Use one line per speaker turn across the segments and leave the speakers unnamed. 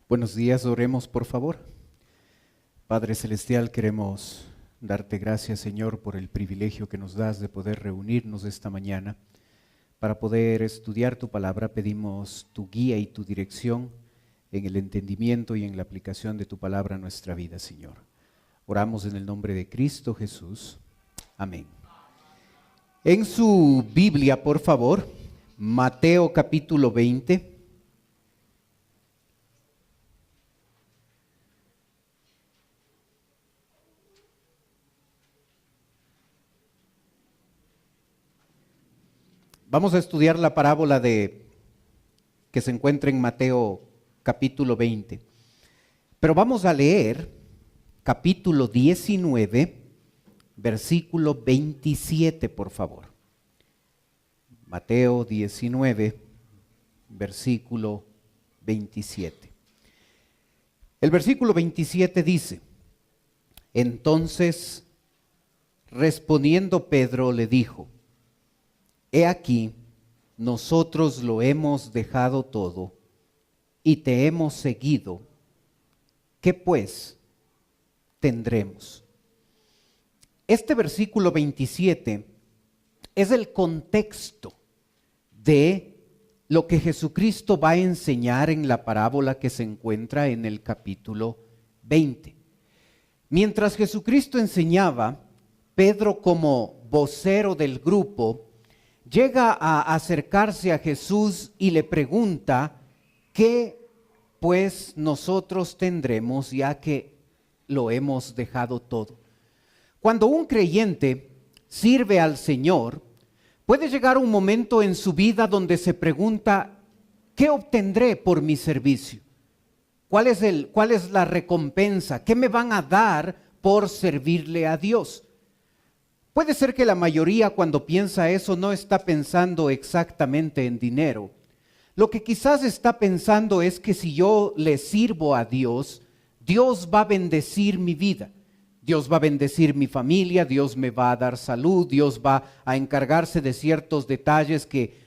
Buenos días, oremos por favor. Padre Celestial, queremos darte gracias, Señor, por el privilegio que nos das de poder reunirnos esta mañana para poder estudiar tu palabra. Pedimos tu guía y tu dirección en el entendimiento y en la aplicación de tu palabra a nuestra vida, Señor. Oramos en el nombre de Cristo Jesús. Amén. En su Biblia, por favor, Mateo capítulo 20. Vamos a estudiar la parábola que se encuentra en Mateo capítulo 20. Pero vamos a leer capítulo 19, versículo 27, por favor. Mateo 19, versículo 27. El versículo 27 dice: Entonces, respondiendo Pedro, le dijo: He aquí, nosotros lo hemos dejado todo y te hemos seguido. ¿Qué pues tendremos? Este versículo 27 es el contexto de lo que Jesucristo va a enseñar en la parábola que se encuentra en el capítulo 20. Mientras Jesucristo enseñaba, Pedro, como vocero del grupo, llega a acercarse a Jesús y le pregunta: ¿qué pues nosotros tendremos ya que lo hemos dejado todo? Cuando un creyente sirve al Señor, puede llegar un momento en su vida donde se pregunta: ¿qué obtendré por mi servicio? ¿Cuál es la recompensa? ¿Qué me van a dar por servirle a Dios? Puede ser que la mayoría, cuando piensa eso, no está pensando exactamente en dinero. Lo que quizás está pensando es que si yo le sirvo a Dios, Dios va a bendecir mi vida. Dios va a bendecir mi familia, Dios me va a dar salud, Dios va a encargarse de ciertos detalles que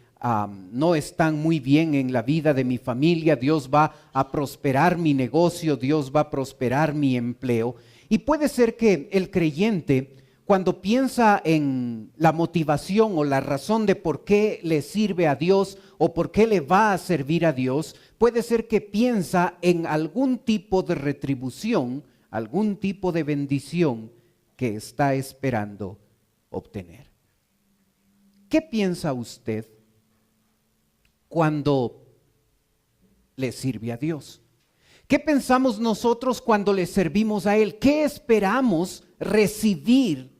no están muy bien en la vida de mi familia. Dios va a prosperar mi negocio, Dios va a prosperar mi empleo. Y puede ser que el creyente, cuando piensa en la motivación o la razón de por qué le sirve a Dios o por qué le va a servir a Dios, puede ser que piensa en algún tipo de retribución, algún tipo de bendición que está esperando obtener. ¿Qué piensa usted cuando le sirve a Dios? ¿Qué pensamos nosotros cuando le servimos a Él? ¿Qué esperamos recibir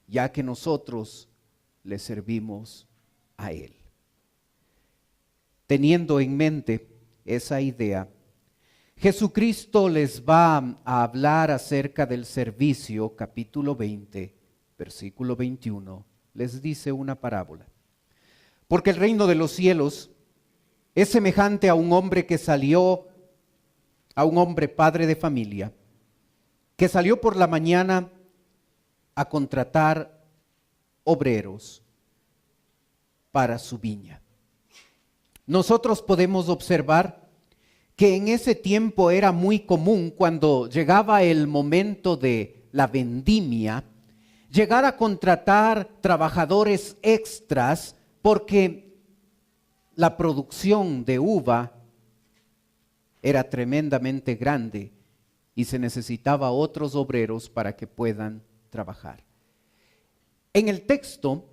ya que nosotros le servimos a Él? Teniendo en mente esa idea, Jesucristo les va a hablar acerca del servicio. Capítulo 20, versículo 21, les dice una parábola. Porque el reino de los cielos es semejante a un hombre padre de familia, que salió por la mañana a contratar obreros para su viña. Nosotros podemos observar que en ese tiempo era muy común, cuando llegaba el momento de la vendimia, llegar a contratar trabajadores extras, porque la producción de uva era tremendamente grande y se necesitaba otros obreros para que puedan trabajar. En el texto,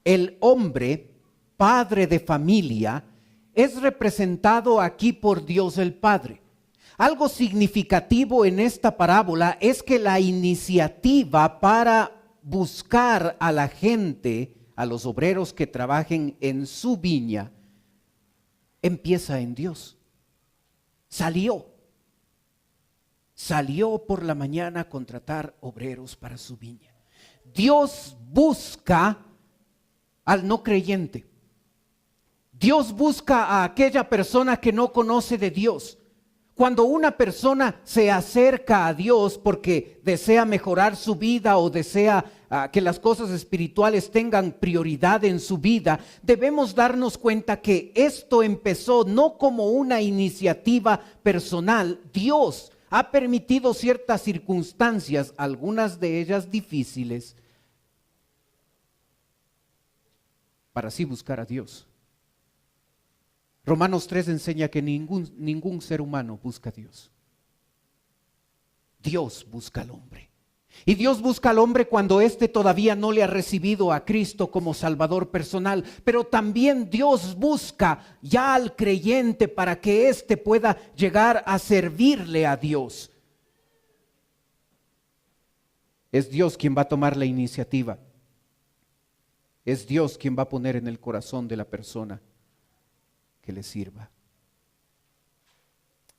el hombre, padre de familia, es representado aquí por Dios el Padre. Algo significativo en esta parábola es que la iniciativa para buscar a la gente, a los obreros que trabajen en su viña, empieza en Dios. Salió por la mañana a contratar obreros para su viña. Dios busca al no creyente. Dios busca a aquella persona que no conoce de Dios. Cuando una persona se acerca a Dios porque desea mejorar su vida o desea que las cosas espirituales tengan prioridad en su vida, debemos darnos cuenta que esto empezó no como una iniciativa personal. Dios ha permitido ciertas circunstancias, algunas de ellas difíciles, para así buscar a Dios. Romanos 3 enseña que ningún ser humano busca a Dios. Dios busca al hombre. Y Dios busca al hombre cuando éste todavía no le ha recibido a Cristo como Salvador personal. Pero también Dios busca ya al creyente para que éste pueda llegar a servirle a Dios. Es Dios quien va a tomar la iniciativa. Es Dios quien va a poner en el corazón de la persona que le sirva.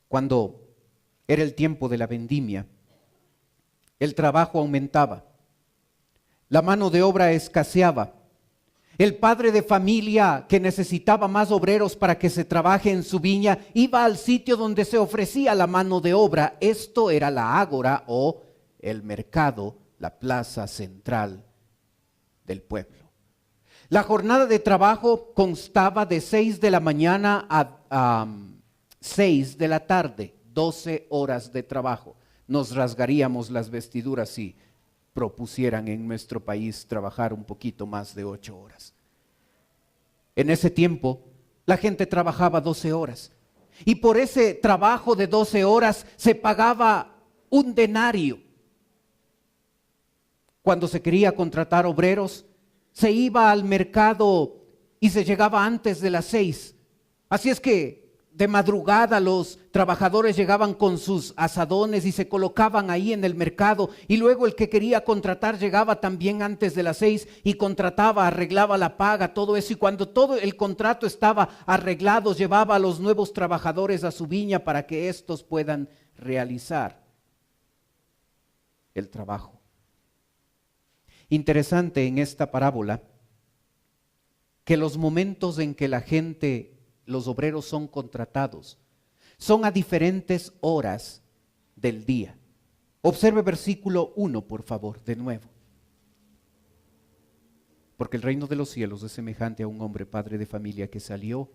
Cuando era el tiempo de la vendimia, el trabajo aumentaba, la mano de obra escaseaba. El padre de familia que necesitaba más obreros para que se trabaje en su viña iba al sitio donde se ofrecía la mano de obra. Esto era la ágora o el mercado, la plaza central del pueblo. La jornada de trabajo constaba de 6 de la mañana a 6 de la tarde, 12 horas de trabajo. Nos rasgaríamos las vestiduras si propusieran en nuestro país trabajar un poquito más de 8 horas. En ese tiempo, la gente trabajaba 12 horas. Y por ese trabajo de 12 horas se pagaba un denario. Cuando se quería contratar obreros, se iba al mercado y se llegaba antes de las 6. Así es que de madrugada los trabajadores llegaban con sus asadones y se colocaban ahí en el mercado, y luego el que quería contratar llegaba también antes de las 6 y contrataba, arreglaba la paga, todo eso, y cuando todo el contrato estaba arreglado, llevaba a los nuevos trabajadores a su viña para que estos puedan realizar el trabajo. Interesante en esta parábola que los momentos en que la gente, los obreros son contratados, son a diferentes horas del día. Observe versículo 1, por favor, de nuevo. Porque el reino de los cielos es semejante a un hombre padre de familia que salió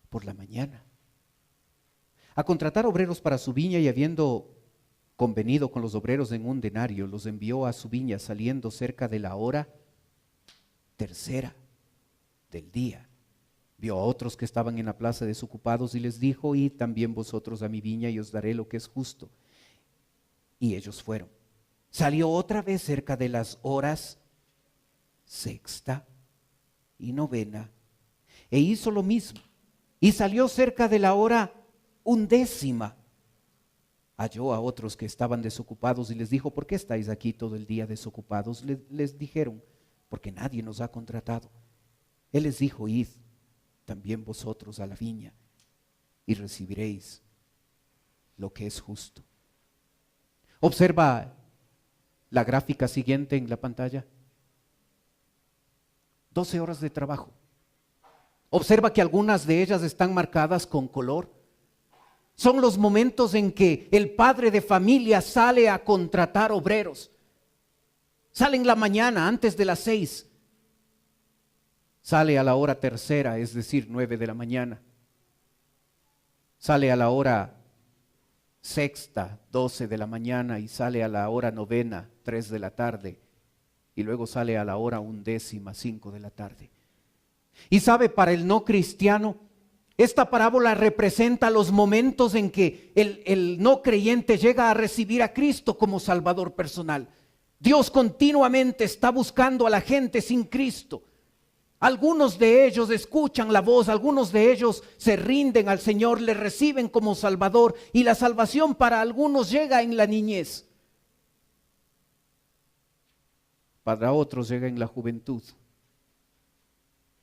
por la mañana a contratar obreros para su viña, y habiendo convenido con los obreros en un denario, los envió a su viña saliendo cerca de la hora tercera del día. Vio a otros que estaban en la plaza desocupados y les dijo: id también vosotros a mi viña y os daré lo que es justo. Y ellos fueron. Salió otra vez cerca de las horas sexta y novena e hizo lo mismo. Y salió cerca de la hora undécima. Halló a otros que estaban desocupados y les dijo: ¿por qué estáis aquí todo el día desocupados? Les dijeron: porque nadie nos ha contratado. Él les dijo: id también vosotros a la viña y recibiréis lo que es justo. Observa la gráfica siguiente en la pantalla. 12 horas de trabajo. Observa que algunas de ellas están marcadas con color. Son los momentos en que el padre de familia sale a contratar obreros. Sale en la mañana antes de las 6. Sale a la hora tercera, es decir, 9 de la mañana. Sale a la hora sexta, 12 de la mañana, y sale a la hora novena, 3 de la tarde. Y luego sale a la hora undécima, 5 de la tarde. Y sabe, para el no cristiano, esta parábola representa los momentos en que el no creyente llega a recibir a Cristo como Salvador personal. Dios continuamente está buscando a la gente sin Cristo. Algunos de ellos escuchan la voz, algunos de ellos se rinden al Señor, le reciben como Salvador, y la salvación para algunos llega en la niñez. Para otros llega en la juventud.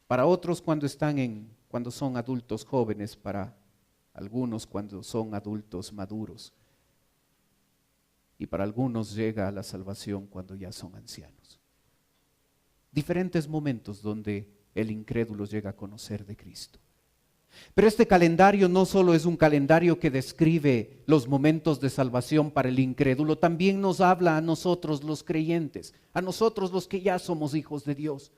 Para otros cuando son adultos jóvenes, para algunos cuando son adultos maduros, y para algunos llega a la salvación cuando ya son ancianos. Diferentes momentos donde el incrédulo llega a conocer de Cristo. Pero este calendario no solo es un calendario que describe los momentos de salvación para el incrédulo, también nos habla a nosotros los creyentes, a nosotros los que ya somos hijos de Dios.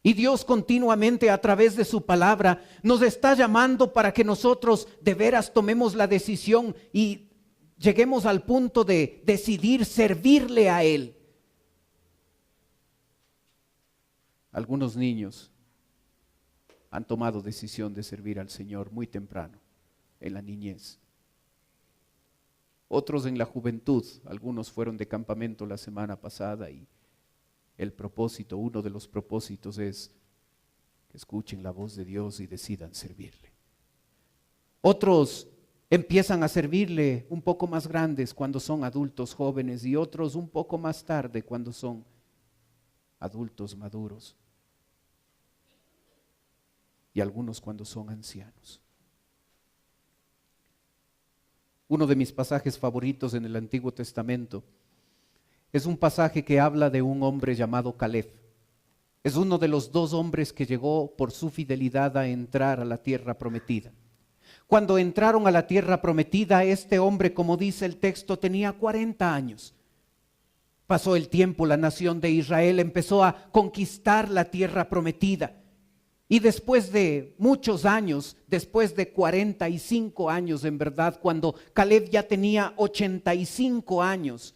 Y Dios continuamente a través de su palabra nos está llamando para que nosotros de veras tomemos la decisión y lleguemos al punto de decidir servirle a Él. Algunos niños han tomado decisión de servir al Señor muy temprano, en la niñez. Otros en la juventud, algunos fueron de campamento la semana pasada y uno de los propósitos es que escuchen la voz de Dios y decidan servirle. Otros empiezan a servirle un poco más grandes cuando son adultos jóvenes y otros un poco más tarde cuando son adultos maduros. Y algunos cuando son ancianos. Uno de mis pasajes favoritos en el Antiguo Testamento es un pasaje que habla de un hombre llamado Caleb. Es uno de los 2 hombres que llegó por su fidelidad a entrar a la tierra prometida. Cuando entraron a la tierra prometida, este hombre, como dice el texto, tenía 40 años. Pasó el tiempo, la nación de Israel empezó a conquistar la tierra prometida. Y después de muchos años, después de 45 años en verdad, cuando Caleb ya tenía 85 años,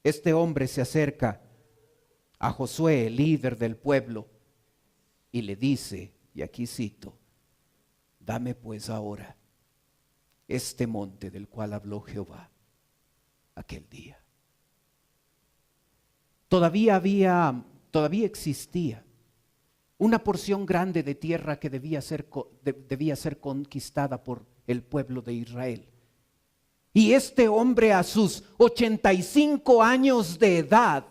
este hombre se acerca a Josué, el líder del pueblo, y le dice, y aquí cito, dame pues ahora este monte del cual habló Jehová aquel día. Todavía existía una porción grande de tierra que debía ser conquistada por el pueblo de Israel. Y este hombre a sus 85 años de edad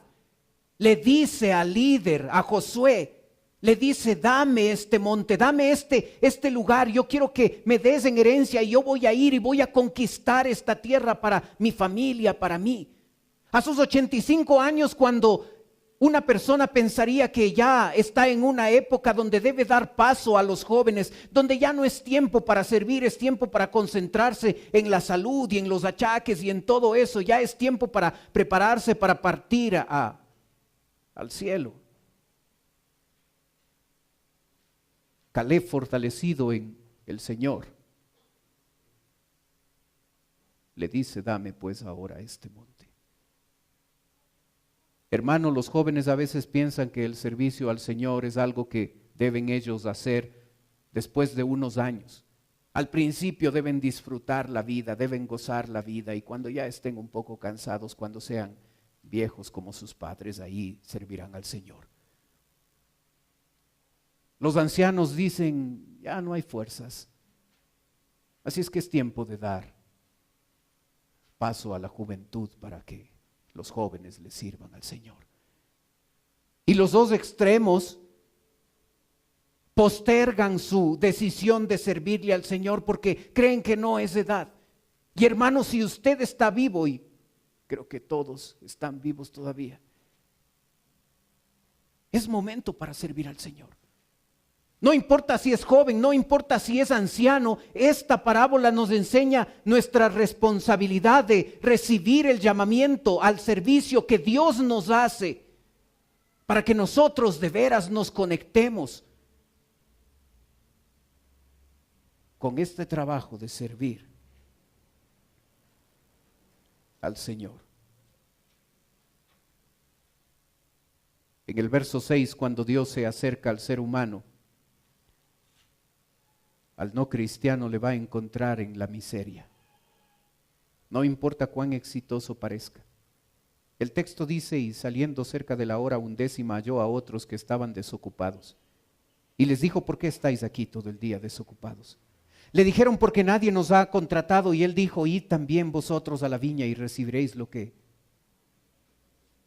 le dice al líder, a Josué, le dice, dame este monte, dame este lugar, yo quiero que me des en herencia y yo voy a ir y voy a conquistar esta tierra para mi familia, para mí. A sus 85 años, cuando una persona pensaría que ya está en una época donde debe dar paso a los jóvenes, donde ya no es tiempo para servir, es tiempo para concentrarse en la salud y en los achaques y en todo eso, ya es tiempo para prepararse para partir al cielo. Caleb, fortalecido en el Señor, le dice, dame pues ahora este monte. Hermanos, los jóvenes a veces piensan que el servicio al Señor es algo que deben ellos hacer después de unos años. Al principio deben disfrutar la vida, deben gozar la vida y cuando ya estén un poco cansados, cuando sean viejos como sus padres, ahí servirán al Señor. Los ancianos dicen, ya no hay fuerzas, así es que es tiempo de dar paso a la juventud para que los jóvenes le sirvan al Señor. Y los 2 extremos postergan su decisión de servirle al Señor porque creen que no es edad. Y hermanos, si usted está vivo, y creo que todos están vivos todavía, es momento para servir al Señor. No importa si es joven, no importa si es anciano, esta parábola nos enseña nuestra responsabilidad de recibir el llamamiento al servicio que Dios nos hace para que nosotros de veras nos conectemos con este trabajo de servir al Señor. En el verso 6, cuando Dios se acerca al ser humano, al no cristiano le va a encontrar en la miseria. No importa cuán exitoso parezca. El texto dice, y saliendo cerca de la hora 11 halló a otros que estaban desocupados. Y les dijo, ¿por qué estáis aquí todo el día desocupados? Le dijeron, porque nadie nos ha contratado. Y él dijo, id también vosotros a la viña y recibiréis lo que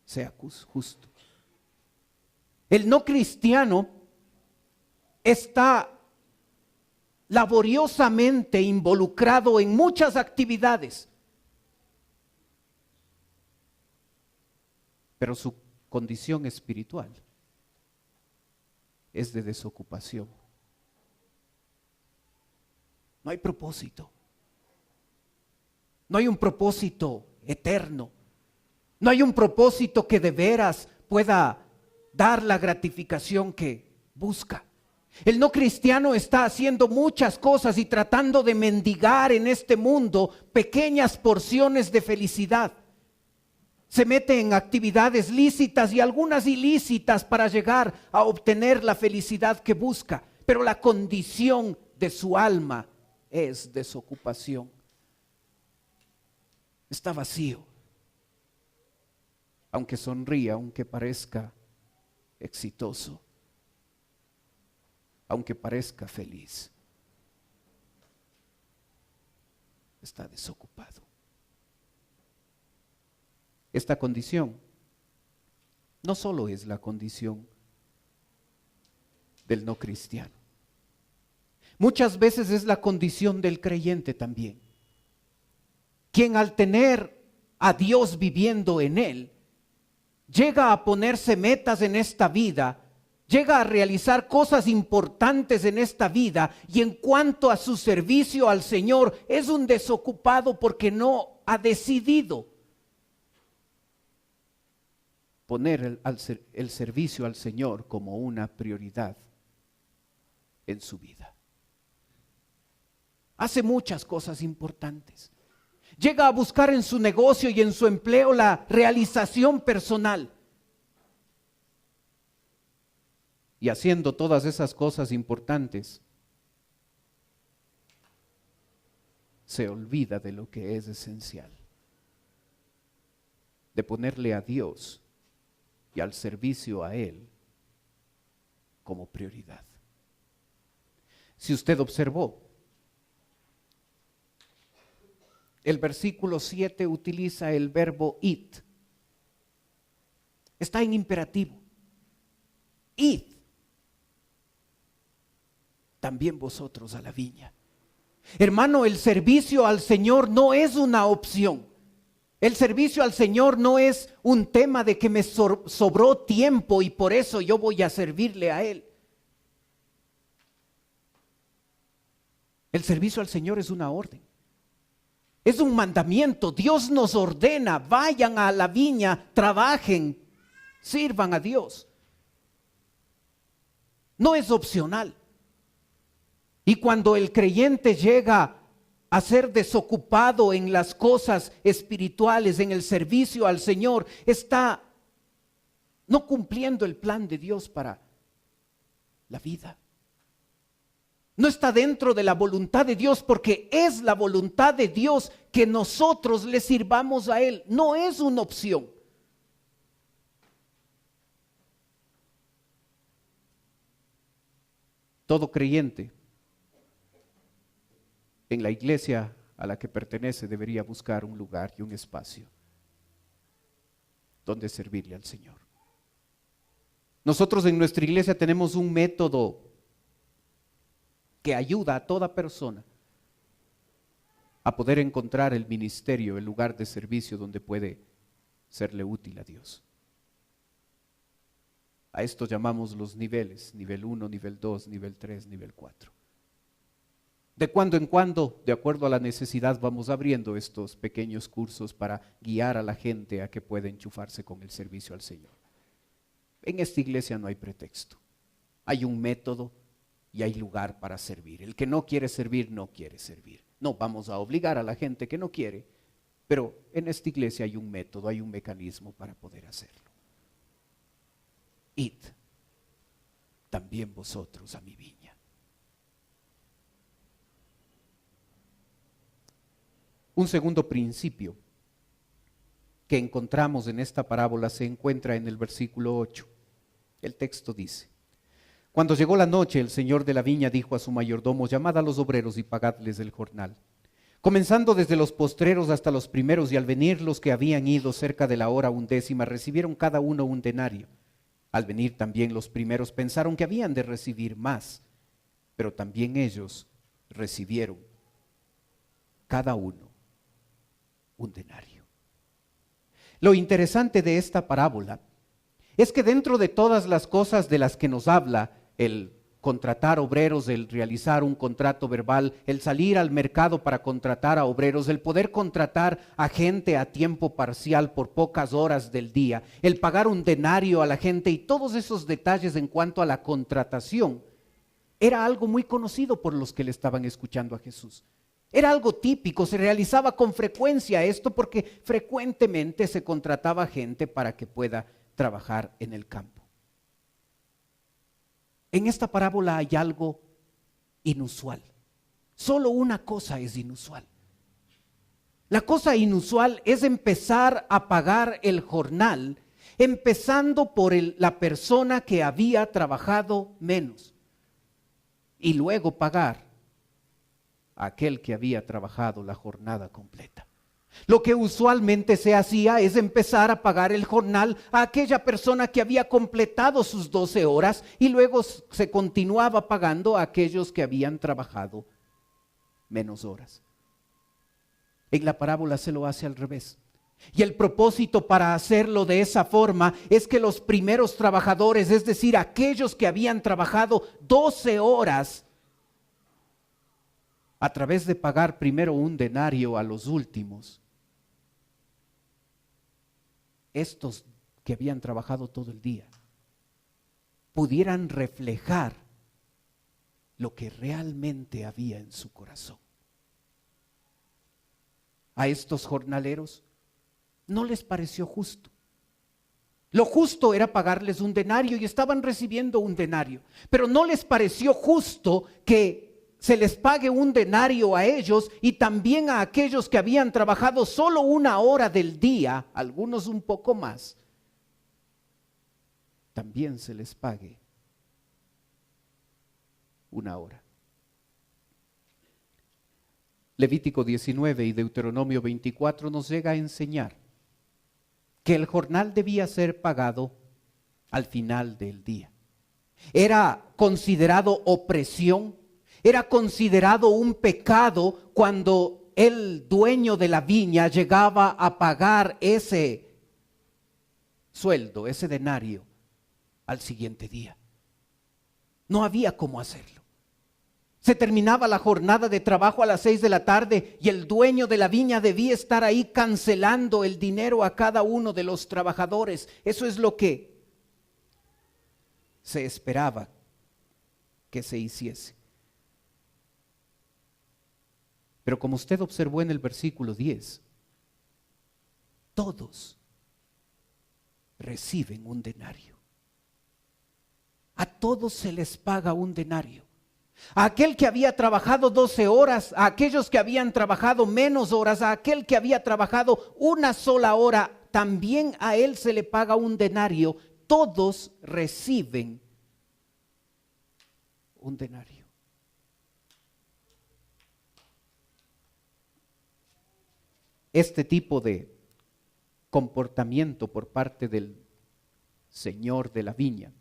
sea justo. El no cristiano está laboriosamente involucrado en muchas actividades, pero su condición espiritual es de desocupación. No hay propósito. No hay un propósito eterno. No hay un propósito que de veras pueda dar la gratificación que busca. El no cristiano está haciendo muchas cosas y tratando de mendigar en este mundo pequeñas porciones de felicidad. Se mete en actividades lícitas y algunas ilícitas para llegar a obtener la felicidad que busca, pero la condición de su alma es desocupación. Está vacío, aunque sonría, aunque parezca exitoso, aunque parezca feliz, está desocupado. Esta condición no solo es la condición del no cristiano, muchas veces es la condición del creyente también, quien al tener a Dios viviendo en él, llega a ponerse metas en esta vida, llega a realizar cosas importantes en esta vida, y en cuanto a su servicio al Señor, es un desocupado porque no ha decidido poner el servicio al Señor como una prioridad en su vida. Hace muchas cosas importantes. Llega a buscar en su negocio y en su empleo la realización personal. Y haciendo todas esas cosas importantes, se olvida de lo que es esencial, de ponerle a Dios y al servicio a Él como prioridad. Si usted observó, el versículo 7 utiliza el verbo id. Está en imperativo. Id también vosotros a la viña. Hermano, el servicio al Señor no es una opción. El servicio al Señor no es un tema de que me sobró tiempo y por eso yo voy a servirle a Él. El servicio al Señor es una orden. Es un mandamiento. Dios nos ordena, vayan a la viña, trabajen, sirvan a Dios. No es opcional. Y cuando el creyente llega a ser desocupado en las cosas espirituales, en el servicio al Señor, está no cumpliendo el plan de Dios para la vida. No está dentro de la voluntad de Dios, porque es la voluntad de Dios que nosotros le sirvamos a Él. No es una opción. Todo creyente en la iglesia a la que pertenece debería buscar un lugar y un espacio donde servirle al Señor. Nosotros en nuestra iglesia tenemos un método que ayuda a toda persona a poder encontrar el ministerio, el lugar de servicio donde puede serle útil a Dios. A esto llamamos los niveles, nivel 1, nivel 2, nivel 3, nivel 4. De cuando en cuando, de acuerdo a la necesidad, vamos abriendo estos pequeños cursos para guiar a la gente a que pueda enchufarse con el servicio al Señor. En esta iglesia no hay pretexto. Hay un método y hay lugar para servir. El que no quiere servir, no quiere servir. No vamos a obligar a la gente que no quiere, pero en esta iglesia hay un método, hay un mecanismo para poder hacerlo. Id también vosotros a mi viña. Un segundo principio que encontramos en esta parábola se encuentra en el versículo 8. El texto dice: cuando llegó la noche, el señor de la viña dijo a su mayordomo: llamad a los obreros y pagadles el jornal, comenzando desde los postreros hasta los primeros. Y al venir los que habían ido cerca de la hora 11, recibieron cada uno un denario. Al venir también los primeros pensaron que habían de recibir más, pero también ellos recibieron cada uno un denario. Lo interesante de esta parábola es que dentro de todas las cosas de las que nos habla el contratar obreros, el realizar un contrato verbal, el salir al mercado para contratar a obreros, el poder contratar a gente a tiempo parcial por pocas horas del día, el pagar un denario a la gente y todos esos detalles en cuanto a la contratación, era algo muy conocido por los que le estaban escuchando a Jesús. Era algo típico, se realizaba con frecuencia esto porque frecuentemente se contrataba gente para que pueda trabajar en el campo. En esta parábola hay algo inusual. Solo una cosa es inusual. La cosa inusual es empezar a pagar el jornal, empezando por la persona que había trabajado menos y luego pagar a aquel que había trabajado la jornada completa. Lo que usualmente se hacía es empezar a pagar el jornal a aquella persona que había completado sus 12 horas y luego se continuaba pagando a aquellos que habían trabajado menos horas. En la parábola se lo hace al revés. Y el propósito para hacerlo de esa forma es que los primeros trabajadores, es decir, aquellos que habían trabajado 12 horas, a través de pagar primero un denario a los últimos, estos que habían trabajado todo el día pudieran reflejar lo que realmente había en su corazón. A estos jornaleros no les pareció justo. Lo justo era pagarles un denario y estaban recibiendo un denario, pero no les pareció justo que se les pague un denario a ellos y también a aquellos que habían trabajado solo una hora del día, algunos un poco más, también se les pague una hora. Levítico 19 y Deuteronomio 24 nos llega a enseñar que el jornal debía ser pagado al final del día. Era considerado opresión. Era considerado un pecado cuando el dueño de la viña llegaba a pagar ese sueldo, ese denario, al siguiente día. No había cómo hacerlo. Se terminaba la jornada de trabajo a las 6 de la tarde y el dueño de la viña debía estar ahí cancelando el dinero a cada uno de los trabajadores. Eso es lo que se esperaba que se hiciese. Pero como usted observó en el versículo 10, todos reciben un denario. A todos se les paga un denario. A aquel que había trabajado 12 horas, a aquellos que habían trabajado menos horas, a aquel que había trabajado una sola hora, también a él se le paga un denario. Todos reciben un denario. Este tipo de comportamiento por parte del señor de la viña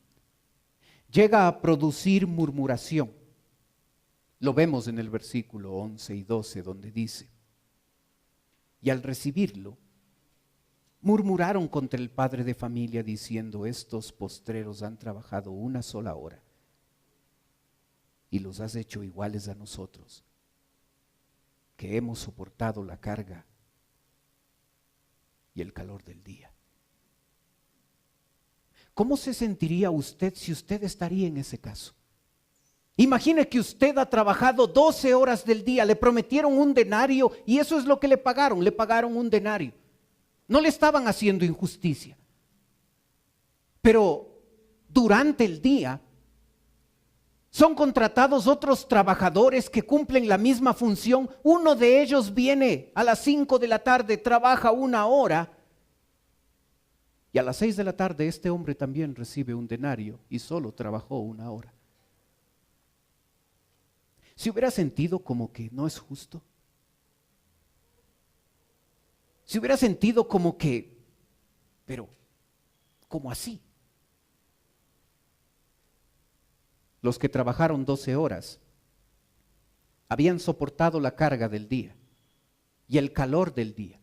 llega a producir murmuración. Lo vemos en el versículo 11 y 12 donde dice: y al recibirlo, murmuraron contra el padre de familia diciendo: estos postreros han trabajado una sola hora y los has hecho iguales a nosotros, que hemos soportado la carga y el calor del día. ¿Cómo se sentiría usted si usted estaría en ese caso? Imagine que usted ha trabajado 12 horas del día, le prometieron un denario y eso es lo que le pagaron un denario. No le estaban haciendo injusticia. Pero durante el día son contratados otros trabajadores que cumplen la misma función. Uno de ellos viene a las 5 de la tarde, trabaja una hora y a las 6 de la tarde este hombre también recibe un denario y solo trabajó una hora. ¿Se hubiera sentido como que no es justo? ¿Se hubiera sentido como que, pero, cómo así? Los que trabajaron 12 horas habían soportado la carga del día y el calor del día.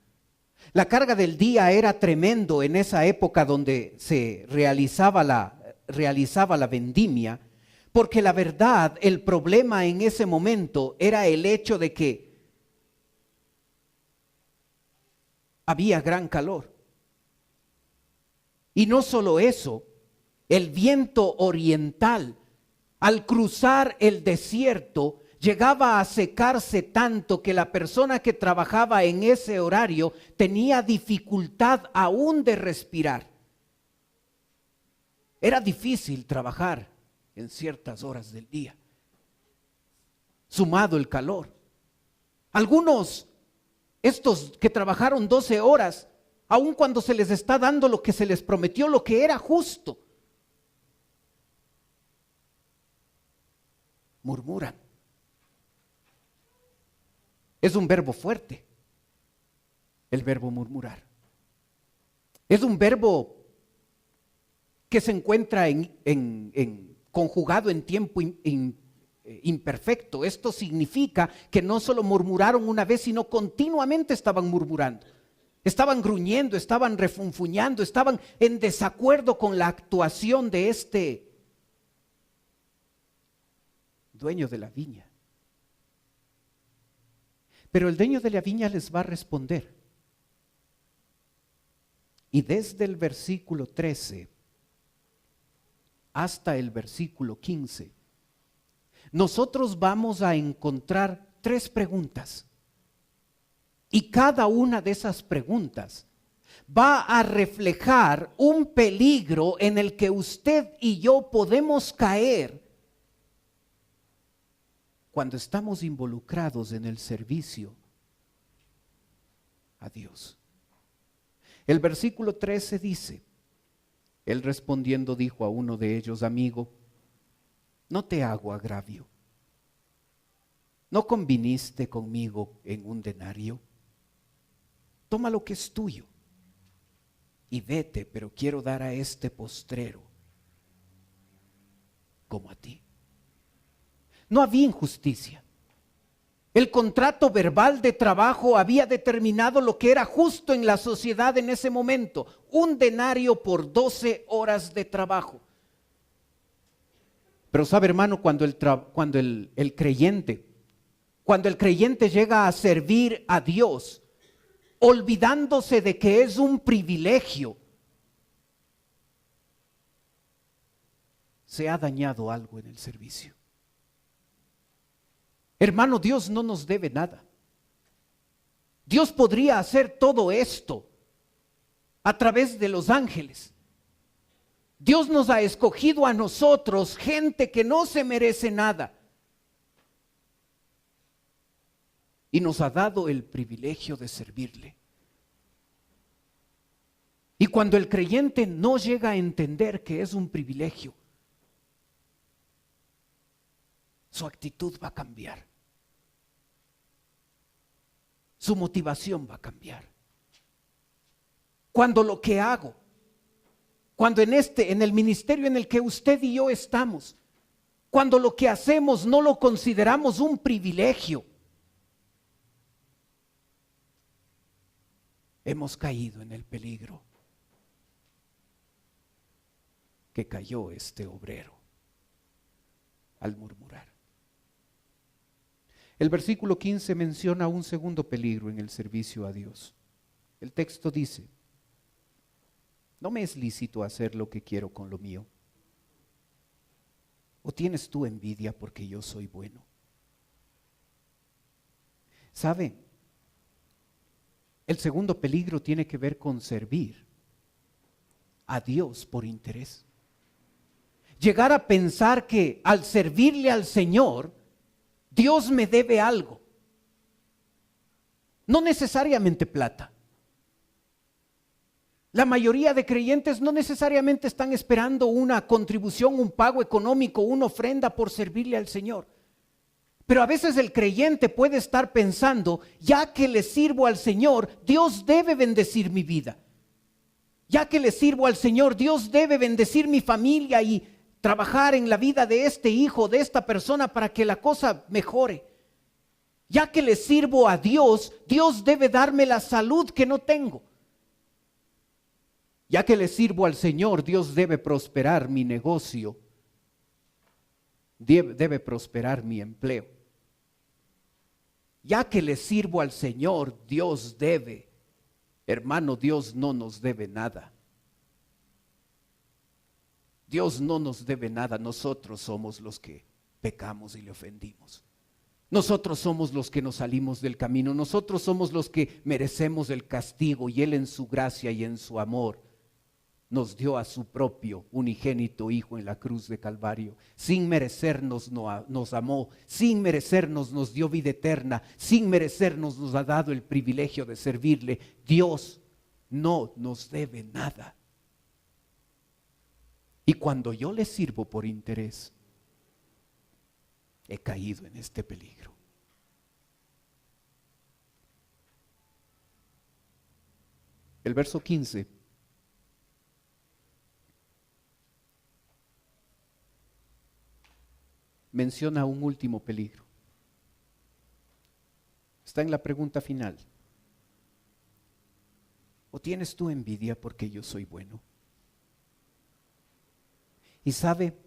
La carga del día era tremendo en esa época donde se realizaba la vendimia, Porque la verdad, el problema en ese momento era el hecho de que había gran calor. Y no solo eso, el viento oriental, al cruzar el desierto, llegaba a secarse tanto que la persona que trabajaba en ese horario tenía dificultad aún de respirar. Era difícil trabajar en ciertas horas del día, sumado el calor. Algunos, estos que trabajaron 12 horas, aun cuando se les está dando lo que se les prometió, lo que era justo, murmuran. Es un verbo fuerte, el verbo murmurar. Es un verbo que se encuentra conjugado en tiempo imperfecto. Esto significa que no solo murmuraron una vez, sino continuamente estaban murmurando. Estaban gruñendo, estaban refunfuñando, estaban en desacuerdo con la actuación de este dueño de la viña. Pero el dueño de la viña les va a responder. Y desde el versículo 13 hasta el versículo 15, nosotros vamos a encontrar 3 preguntas. Y cada una de esas preguntas va a reflejar un peligro en el que usted y yo podemos caer cuando estamos involucrados en el servicio a Dios. El versículo 13 dice: Él respondiendo dijo a uno de ellos: amigo, no te hago agravio. ¿No conviniste conmigo en un denario? Toma lo que es tuyo y vete, pero quiero dar a este postrero como a ti. No había injusticia. El contrato verbal de trabajo había determinado lo que era justo en la sociedad en ese momento: un denario por 12 horas de trabajo. Pero sabe, hermano, cuando el creyente llega a servir a Dios, olvidándose de que es un privilegio, se ha dañado algo en el servicio. Hermano, Dios no nos debe nada. Dios podría hacer todo esto a través de los ángeles. Dios nos ha escogido a nosotros, gente que no se merece nada, y nos ha dado el privilegio de servirle. Y cuando el creyente no llega a entender que es un privilegio, su actitud va a cambiar. Su motivación va a cambiar. Cuando lo que hago, cuando en el ministerio en el que usted y yo estamos, cuando lo que hacemos no lo consideramos un privilegio, hemos caído en el peligro que cayó este obrero al murmurar. El versículo 15 menciona un segundo peligro en el servicio a Dios. El texto dice: ¿no me es lícito hacer lo que quiero con lo mío? ¿O tienes tú envidia porque yo soy bueno? ¿Sabe? El segundo peligro tiene que ver con servir a Dios por interés. Llegar a pensar que al servirle al Señor, Dios me debe algo. No necesariamente plata. La mayoría de creyentes no necesariamente están esperando una contribución, un pago económico, una ofrenda por servirle al Señor. Pero a veces el creyente puede estar pensando: ya que le sirvo al Señor, Dios debe bendecir mi vida. Ya que le sirvo al Señor, Dios debe bendecir mi familia y trabajar en la vida de este hijo, de esta persona, para que la cosa mejore. Ya que le sirvo a Dios, Dios debe darme la salud que no tengo. Ya que le sirvo al Señor, Dios debe prosperar mi negocio. debe prosperar mi empleo. Ya que le sirvo al Señor, Dios debe. Hermano, Dios no nos debe nada. Dios no nos debe nada. Nosotros somos los que pecamos y le ofendimos. Nosotros somos los que nos salimos del camino. Nosotros somos los que merecemos el castigo, y Él en su gracia y en su amor nos dio a su propio unigénito Hijo en la cruz de Calvario. Sin merecernos nos amó, sin merecernos nos dio vida eterna, sin merecernos nos ha dado el privilegio de servirle. Dios no nos debe nada. Y cuando yo le sirvo por interés, he caído en este peligro. El verso 15 menciona un último peligro. Está en la pregunta final. ¿O tienes tú envidia porque yo soy bueno? Y sabe,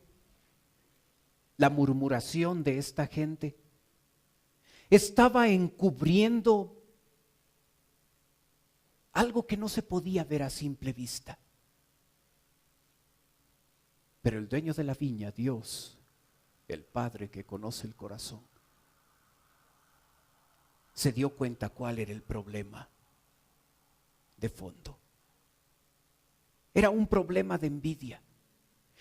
la murmuración de esta gente estaba encubriendo algo que no se podía ver a simple vista. Pero el dueño de la viña, Dios, el Padre que conoce el corazón, se dio cuenta cuál era el problema de fondo. Era un problema de envidia.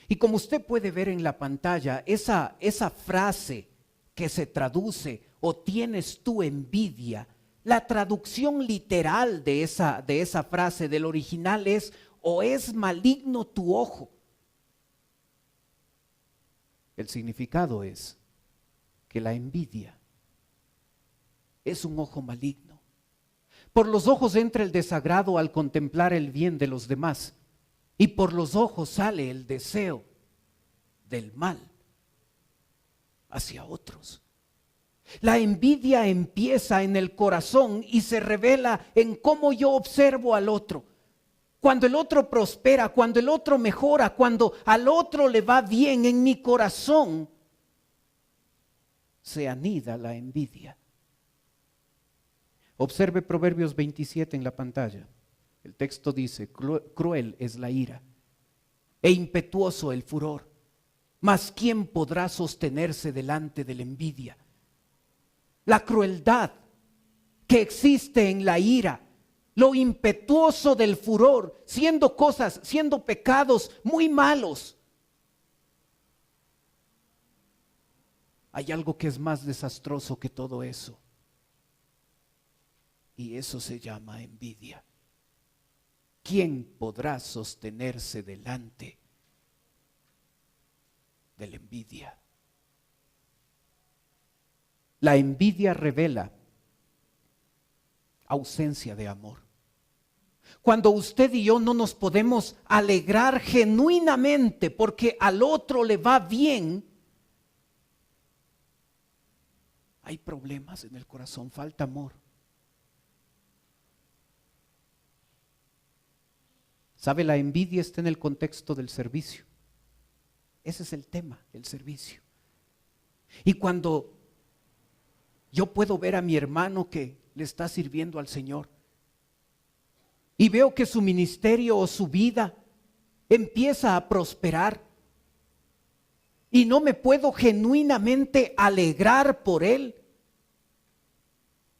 Y como usted puede ver en la pantalla, esa frase que se traduce, o tienes tú envidia, la traducción literal de esa frase del original es, o es maligno tu ojo. El significado es que la envidia es un ojo maligno. Por los ojos entra el desagrado al contemplar el bien de los demás, y por los ojos sale el deseo del mal hacia otros. La envidia empieza en el corazón y se revela en cómo yo observo al otro. Cuando el otro prospera, cuando el otro mejora, cuando al otro le va bien, en mi corazón se anida la envidia. Observe Proverbios 27 en la pantalla. El texto dice, cruel es la ira e impetuoso el furor, mas ¿quién podrá sostenerse delante de la envidia? La crueldad que existe en la ira, lo impetuoso del furor, siendo pecados muy malos. Hay algo que es más desastroso que todo eso, y eso se llama envidia. ¿Quién podrá sostenerse delante de la envidia? La envidia revela ausencia de amor. Cuando usted y yo no nos podemos alegrar genuinamente porque al otro le va bien, hay problemas en el corazón, falta amor. ¿Sabe? La envidia está en el contexto del servicio. Ese es el tema, el servicio. Y cuando yo puedo ver a mi hermano que le está sirviendo al Señor y veo que su ministerio o su vida empieza a prosperar y no me puedo genuinamente alegrar por él,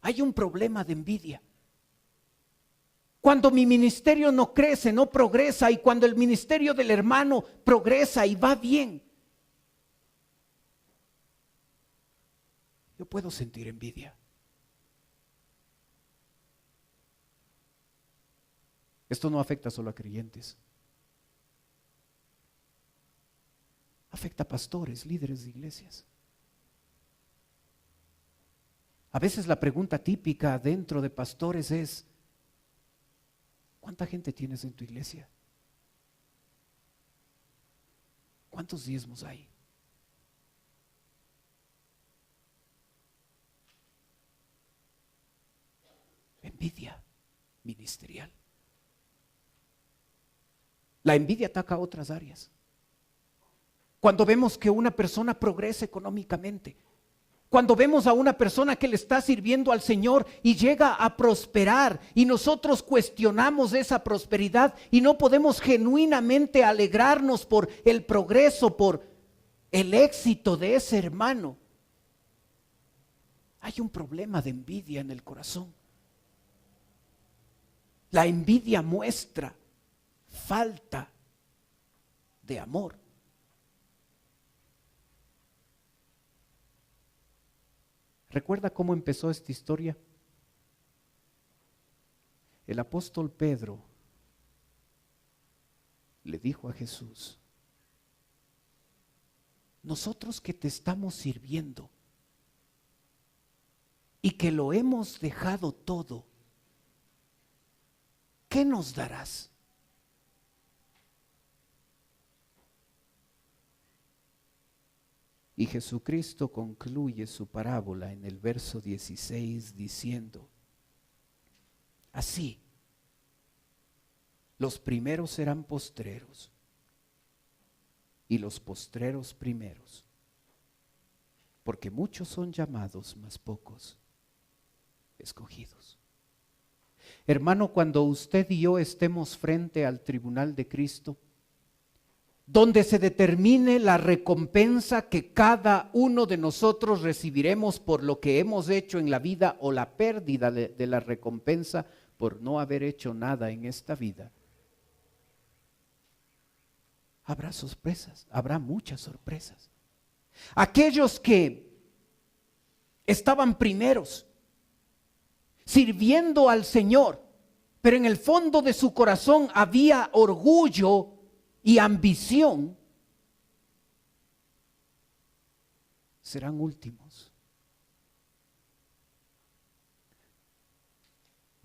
hay un problema de envidia. Cuando mi ministerio no crece, no progresa, y cuando el ministerio del hermano progresa y va bien, yo puedo sentir envidia. Esto no afecta solo a creyentes. Afecta a pastores, líderes de iglesias. A veces la pregunta típica dentro de pastores es, ¿cuánta gente tienes en tu iglesia? ¿Cuántos diezmos hay? Envidia ministerial. La envidia ataca a otras áreas. Cuando vemos que una persona progresa económicamente, cuando vemos a una persona que le está sirviendo al Señor y llega a prosperar y nosotros cuestionamos esa prosperidad y no podemos genuinamente alegrarnos por el progreso, por el éxito de ese hermano, hay un problema de envidia en el corazón. La envidia muestra falta de amor. ¿Recuerda cómo empezó esta historia? El apóstol Pedro le dijo a Jesús: nosotros que te estamos sirviendo y que lo hemos dejado todo, ¿qué nos darás? Y Jesucristo concluye su parábola en el verso 16 diciendo: así, los primeros serán postreros y los postreros primeros, porque muchos son llamados, mas pocos escogidos. Hermano, cuando usted y yo estemos frente al tribunal de Cristo, donde se determine la recompensa que cada uno de nosotros recibiremos por lo que hemos hecho en la vida o la pérdida de la recompensa por no haber hecho nada en esta vida, habrá sorpresas, habrá muchas sorpresas. Aquellos que estaban primeros, sirviendo al Señor, pero en el fondo de su corazón había orgullo y ambición, serán últimos.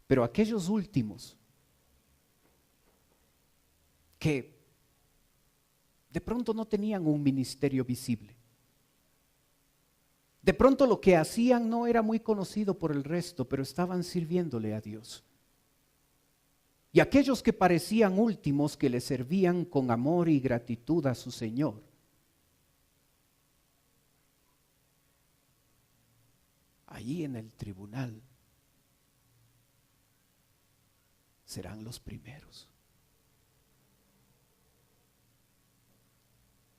Pero aquellos últimos que de pronto no tenían un ministerio visible, de pronto lo que hacían no era muy conocido por el resto, pero estaban sirviéndole a Dios. Y aquellos que parecían últimos, que le servían con amor y gratitud a su Señor, allí en el tribunal serán los primeros.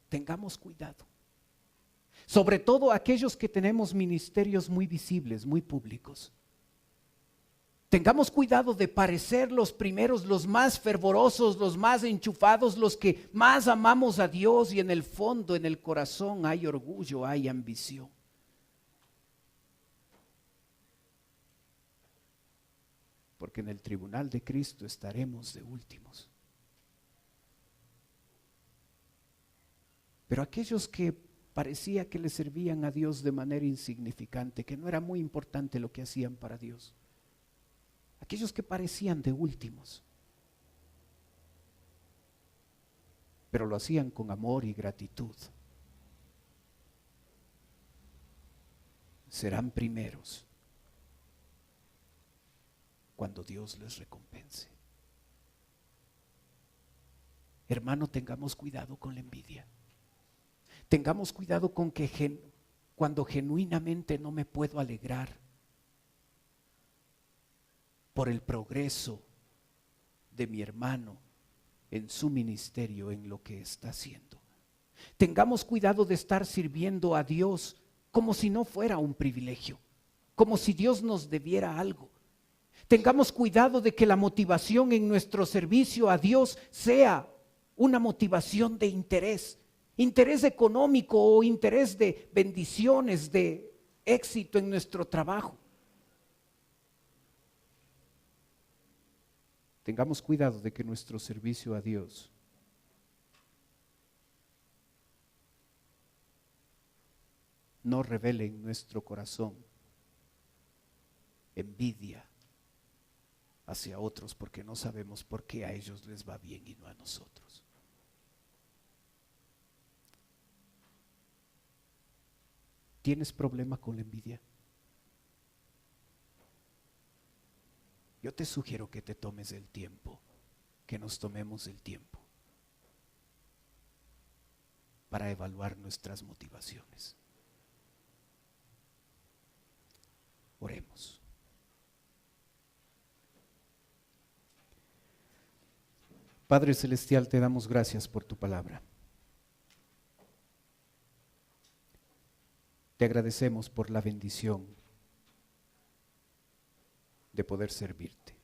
Tengamos cuidado, sobre todo aquellos que tenemos ministerios muy visibles, muy públicos. Tengamos cuidado de parecer los primeros, los más fervorosos, los más enchufados, los que más amamos a Dios, y en el fondo, en el corazón hay orgullo, hay ambición. Porque en el tribunal de Cristo estaremos de últimos. Pero aquellos que parecía que le servían a Dios de manera insignificante, que no era muy importante lo que hacían para Dios, aquellos que parecían de últimos, pero lo hacían con amor y gratitud, serán primeros cuando Dios les recompense. Hermano, tengamos cuidado con la envidia. Tengamos cuidado con que cuando genuinamente no me puedo alegrar por el progreso de mi hermano en su ministerio, en lo que está haciendo. Tengamos cuidado de estar sirviendo a Dios como si no fuera un privilegio, como si Dios nos debiera algo. Tengamos cuidado de que la motivación en nuestro servicio a Dios sea una motivación de interés, interés económico o interés de bendiciones, de éxito en nuestro trabajo. Tengamos cuidado de que nuestro servicio a Dios no revele en nuestro corazón envidia hacia otros, porque no sabemos por qué a ellos les va bien y no a nosotros. ¿Tienes problema con la envidia? Yo te sugiero que te tomes el tiempo, que nos tomemos el tiempo para evaluar nuestras motivaciones. Oremos. Padre Celestial, te damos gracias por tu palabra. Te agradecemos por la bendición de poder servirte.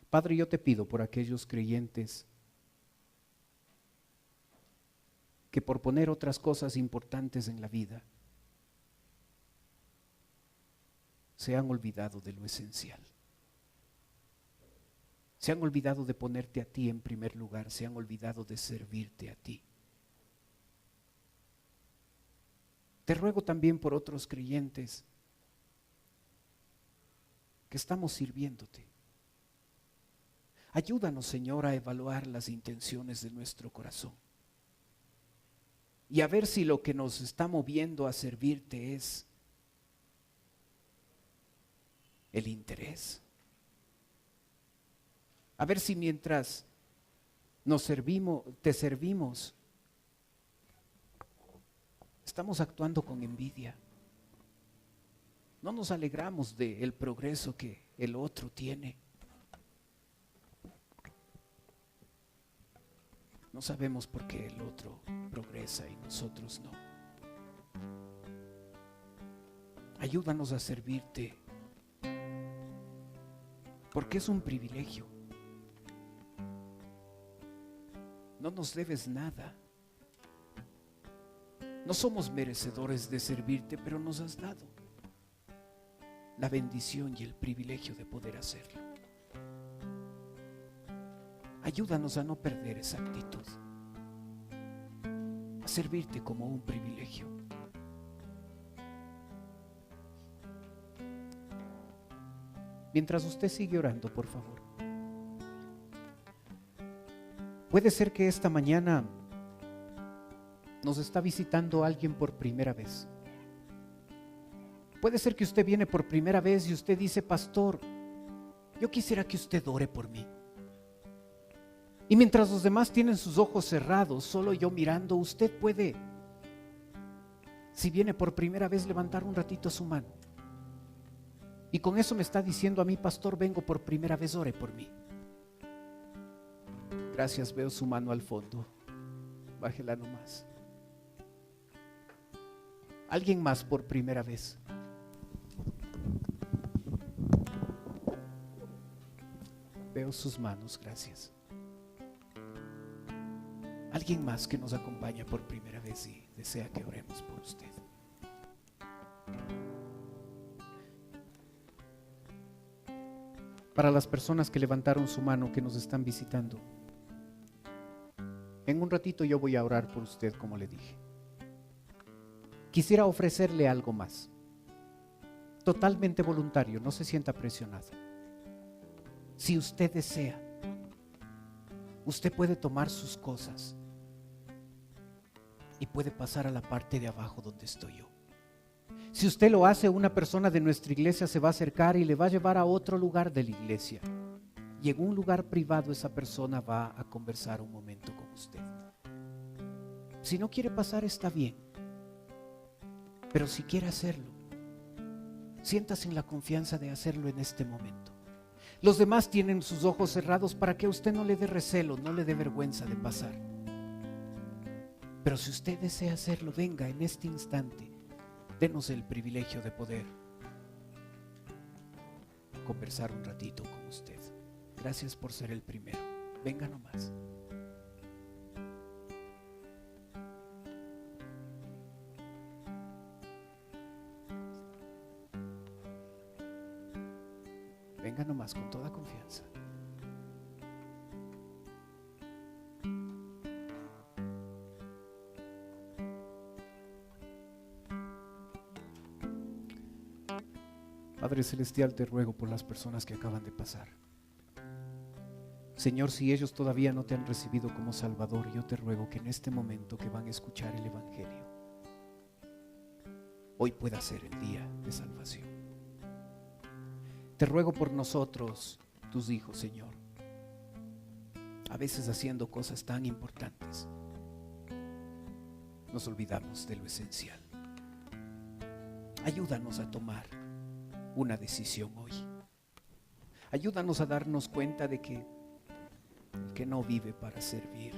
Padre, yo te pido por aquellos creyentes que por poner otras cosas importantes en la vida se han olvidado de lo esencial. Se han olvidado de ponerte a ti en primer lugar, se han olvidado de servirte a ti. Te ruego también por otros creyentes que estamos sirviéndote. Ayúdanos, Señor, a evaluar las intenciones de nuestro corazón y a ver si lo que nos está moviendo a servirte es el interés. A ver si mientras te servimos, estamos actuando con envidia. No nos alegramos del progreso que el otro tiene. No sabemos por qué el otro progresa y nosotros no. Ayúdanos a servirte, porque es un privilegio. No nos debes nada. No somos merecedores de servirte, pero nos has dado la bendición y el privilegio de poder hacerlo. Ayúdanos a no perder esa actitud, a servirte como un privilegio. Mientras usted sigue orando, por favor. Puede ser que esta mañana nos está visitando alguien por primera vez. Puede ser que usted viene por primera vez y usted dice: pastor, yo quisiera que usted ore por mí. Y mientras los demás tienen sus ojos cerrados, solo yo mirando, usted puede, si viene por primera vez, levantar un ratito su mano. Y con eso me está diciendo a mí: pastor, vengo por primera vez, ore por mí. Gracias, veo su mano al fondo. Bájela nomás. ¿Alguien más por primera vez? Veo sus manos, gracias. ¿Alguien más que nos acompaña por primera vez y desea que oremos por usted? Para las personas que levantaron su mano, que nos están visitando, en un ratito yo voy a orar por usted, como le dije. Quisiera ofrecerle algo más, totalmente voluntario, no se sienta presionado. Si usted desea, usted puede tomar sus cosas y puede pasar a la parte de abajo donde estoy yo. Si usted lo hace, una persona de nuestra iglesia se va a acercar y le va a llevar a otro lugar de la iglesia. Y en un lugar privado esa persona va a conversar un momento con usted. Si no quiere pasar, está bien. Pero si quiere hacerlo, siéntase en la confianza de hacerlo en este momento. Los demás tienen sus ojos cerrados para que a usted no le dé recelo, no le dé vergüenza de pasar. Pero si usted desea hacerlo, venga en este instante. Denos el privilegio de poder conversar un ratito con usted. Gracias por ser el primero. Venga nomás. Venga nomás con toda confianza. Padre Celestial, te ruego por las personas que acaban de pasar. Señor, si ellos todavía no te han recibido como Salvador, yo te ruego que en este momento que van a escuchar el Evangelio, hoy pueda ser el día de salvación. Te ruego por nosotros, tus hijos, Señor, a veces haciendo cosas tan importantes, nos olvidamos de lo esencial. Ayúdanos a tomar una decisión hoy. Ayúdanos a darnos cuenta de que el que no vive para servir,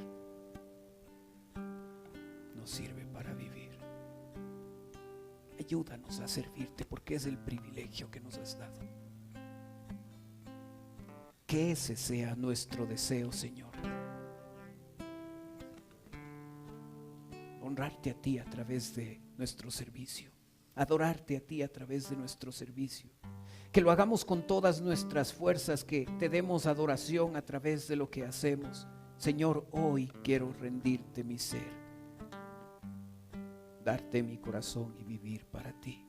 no sirve para vivir. Ayúdanos a servirte porque es el privilegio que nos has dado. Que ese sea nuestro deseo, Señor. Honrarte a ti a través de nuestro servicio. Adorarte a ti a través de nuestro servicio. Que lo hagamos con todas nuestras fuerzas, que te demos adoración a través de lo que hacemos. Señor, hoy quiero rendirte mi ser, darte mi corazón y vivir para ti.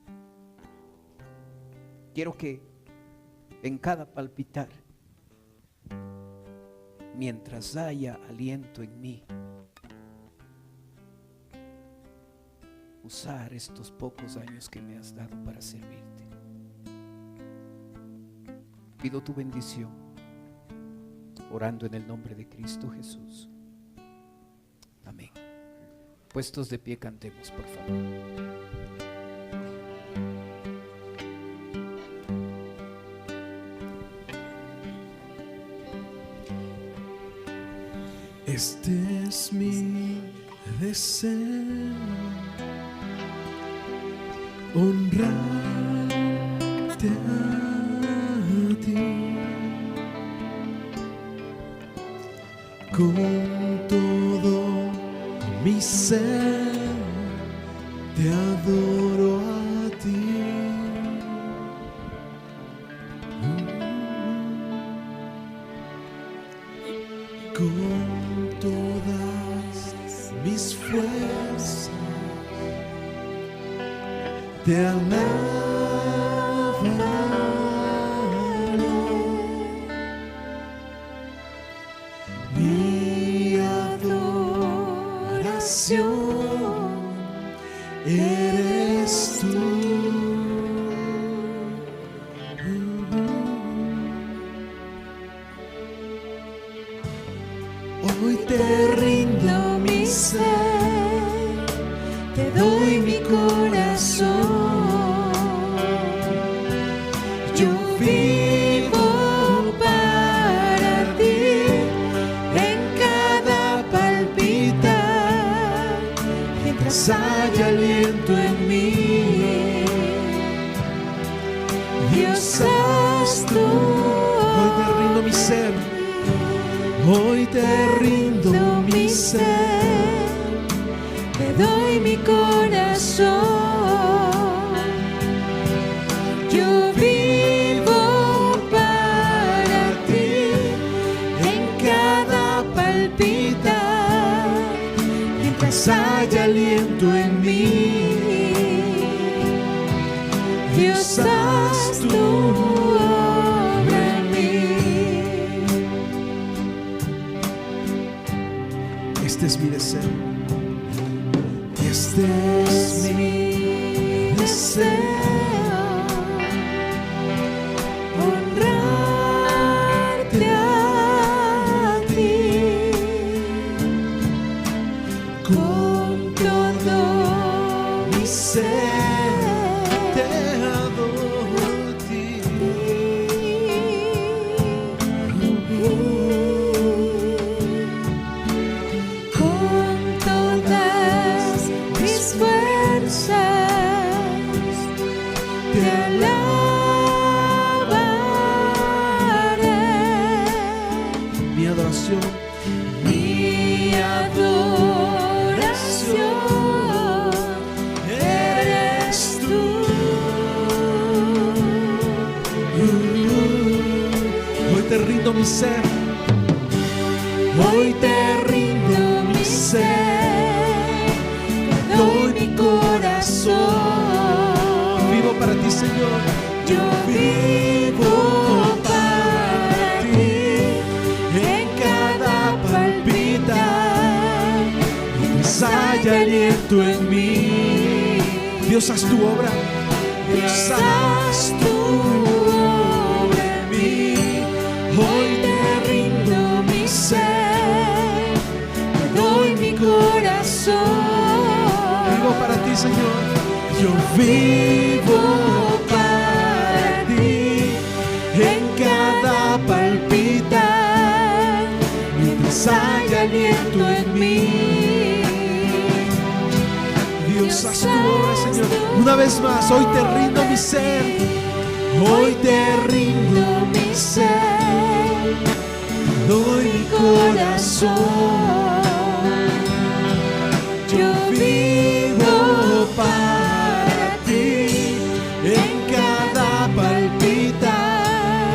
Quiero que en cada palpitar, mientras haya aliento en mí, usar estos pocos años que me has dado para servirte. Pido tu bendición, orando en el nombre de Cristo Jesús. Amén. Puestos de pie, cantemos, por favor.
Este es mi deseo, honrarte a ti con todo mi ser, te adoro a ti. Con todas mis fuerzas te alabaré. Mi adoración eres tú. Hoy te rindo mi ser, te doy mi corazón. Yo vivo para ti en cada palpitar, mientras haya aliento en mí. Dios, haz tú. Hoy te rindo mi ser. Hoy te rindo mi ser, te doy mi corazón. Yo vivo para ti en cada palpitar, mientras haya aliento en mí. Dios, haz tu obra en mí. Este es mi deseo, este es mi deseo, honrarte a ti con todo mi ser, te adoro a ti. Te alabaré. Mi adoración eres tú. Hoy te rindo mi ser, hoy te rindo mi ser, te doy mi corazón. Vivo para ti, Señor. Yo vivo para ti en cada palpitar, mientras haya aliento en mí. Dios, haz tu obra. Dios, haz tu obra en mí. Hoy te rindo mi ser, te doy mi corazón. Señor. Yo vivo para ti en cada palpitar, mientras haya aliento en mí. Dios, haz tu obra, Señor. Una vez más, hoy te rindo mi ser. Hoy te rindo mi ser. Te doy mi corazón. Yo vivo para ti en cada palpitar,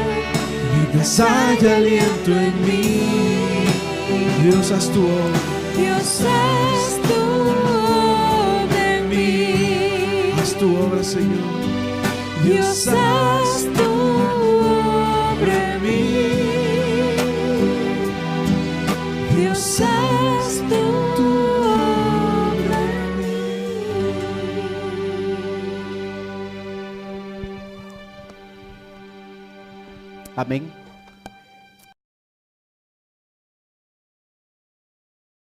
mientras haya aliento en mí. Dios, haz tu obra.
Dios, haz tu obra en mí.
Haz tu obra, Señor.
Dios, haz tu obra en mí. Dios, haz tu obra en mí.
Amén.